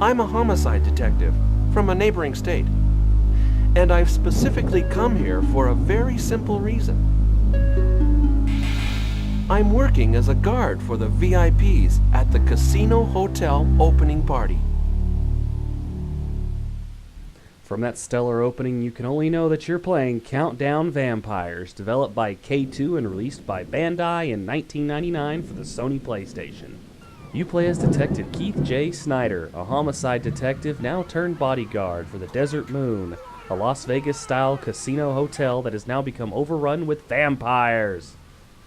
I'm a homicide detective from a neighboring state. And I've specifically come here for a very simple reason. I'm working as a guard for the VIPs at the Casino Hotel opening party. From that stellar opening, you can only know that you're playing Countdown Vampires, developed by K2 and released by Bandai in 1999 for the Sony PlayStation. You play as Detective Keith J. Snyder, a homicide detective now turned bodyguard for the Desert Moon, a Las Vegas-style casino hotel that has now become overrun with vampires.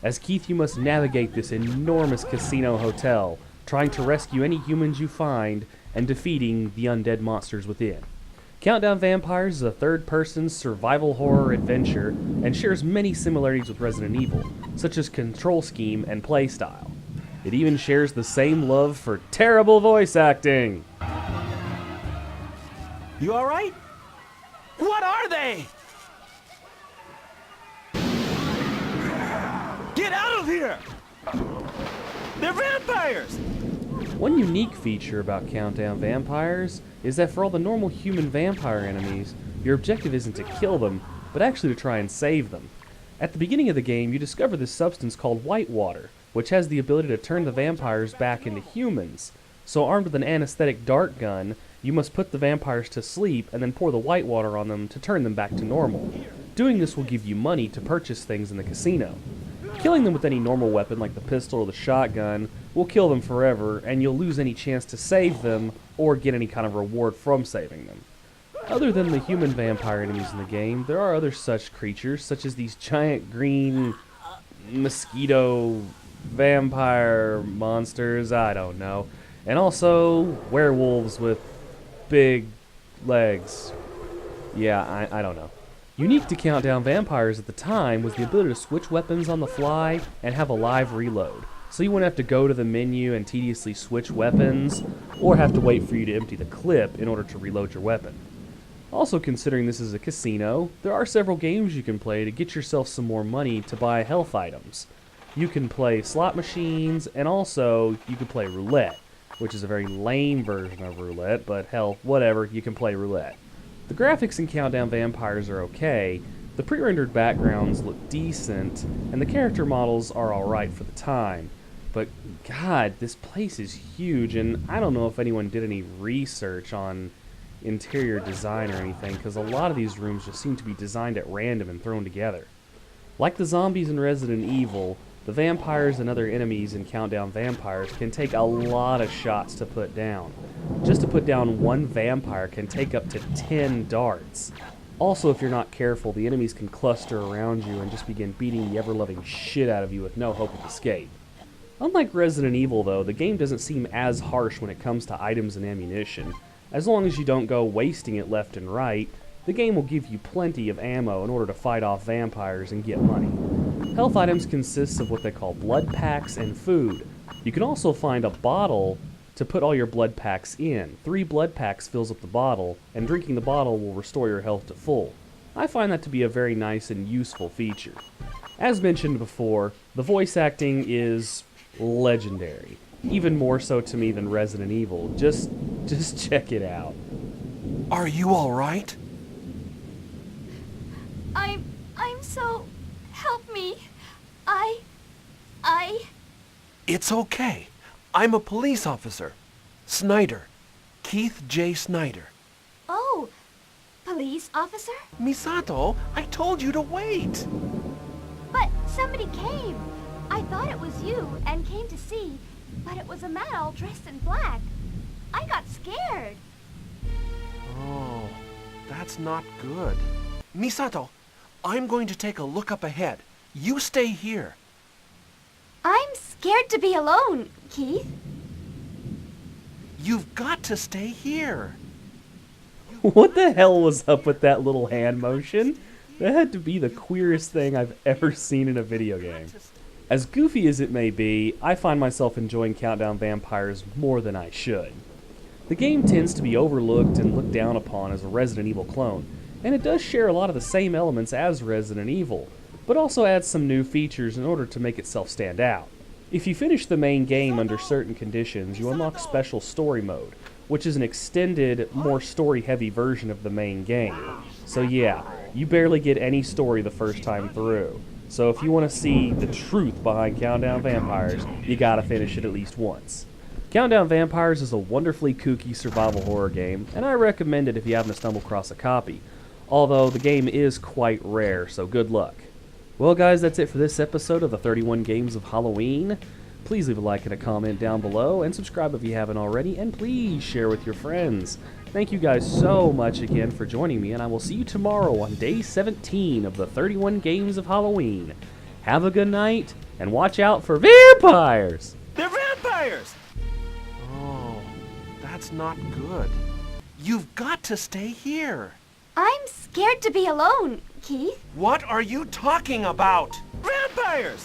As Keith, you must navigate this enormous casino hotel, trying to rescue any humans you find and defeating the undead monsters within. Countdown Vampires is a third-person survival horror adventure and shares many similarities with Resident Evil, such as control scheme and playstyle. It even shares the same love for terrible voice acting. You alright? What are they? Get out of here! They're vampires! One unique feature about Countdown Vampires is that for all the normal human vampire enemies, your objective isn't to kill them, but actually to try and save them. At the beginning of the game, you discover this substance called white water, which has the ability to turn the vampires back into humans. So armed with an anesthetic dart gun, you must put the vampires to sleep and then pour the white water on them to turn them back to normal. Doing this will give you money to purchase things in the casino. Killing them with any normal weapon like the pistol or the shotgun will kill them forever, and you'll lose any chance to save them or get any kind of reward from saving them. Other than the human vampire enemies in the game, there are other such creatures, such as these giant green mosquito vampire monsters, I don't know, and also werewolves with big legs. Yeah, I don't know. Unique to Countdown Vampires at the time was the ability to switch weapons on the fly and have a live reload. So you wouldn't have to go to the menu and tediously switch weapons, or have to wait for you to empty the clip in order to reload your weapon. Also, considering this is a casino, there are several games you can play to get yourself some more money to buy health items. You can play slot machines, and also you can play roulette, which is a very lame version of roulette, but hell, whatever, you can play roulette. The graphics in Countdown Vampires are okay, the pre-rendered backgrounds look decent, and the character models are alright for the time. But god, this place is huge, and I don't know if anyone did any research on interior design or anything, because a lot of these rooms just seem to be designed at random and thrown together. Like the zombies in Resident Evil, the vampires and other enemies in Countdown Vampires can take a lot of shots to put down. Just to put down one vampire can take up to 10 darts. Also, if you're not careful, the enemies can cluster around you and just begin beating the ever-loving shit out of you with no hope of escape. Unlike Resident Evil, though, the game doesn't seem as harsh when it comes to items and ammunition. As long as you don't go wasting it left and right, the game will give you plenty of ammo in order to fight off vampires and get money. Health items consist of what they call blood packs and food. You can also find a bottle to put all your blood packs in. 3 blood packs fills up the bottle, and drinking the bottle will restore your health to full. I find that to be a very nice and useful feature. As mentioned before, the voice acting is legendary. Even more so to me than Resident Evil. Just check it out. Are you alright? I'm so... help me. I... It's okay. I'm a police officer. Snyder. Keith J. Snyder. Oh, police officer? Misato, I told you to wait. But somebody came. I thought it was you and came to see, but it was a man all dressed in black. I got scared. Oh, that's not good. Misato, I'm going to take a look up ahead. You stay here. I'm scared to be alone, Keith. You've got to stay here. What the hell was up with that little hand motion? That had to be the queerest thing I've ever seen in a video game. As goofy as it may be, I find myself enjoying Countdown Vampires more than I should. The game tends to be overlooked and looked down upon as a Resident Evil clone, and it does share a lot of the same elements as Resident Evil, but also adds some new features in order to make itself stand out. If you finish the main game under certain conditions, you unlock special story mode, which is an extended, more story-heavy version of the main game. So yeah, you barely get any story the first time through. So if you want to see the truth behind Countdown Vampires, you gotta finish it at least once. Countdown Vampires is a wonderfully kooky survival horror game, and I recommend it if you happen to stumble across a copy. Although the game is quite rare, so good luck. Well guys, that's it for this episode of the 31 Games of Halloween. Please leave a like and a comment down below, and subscribe if you haven't already, and please share with your friends. Thank you guys so much again for joining me, and I will see you tomorrow on day 17 of the 31 Games of Halloween. Have a good night, and watch out for vampires! They're vampires! Oh, that's not good. You've got to stay here. I'm scared to be alone, Keith. What are you talking about? Vampires!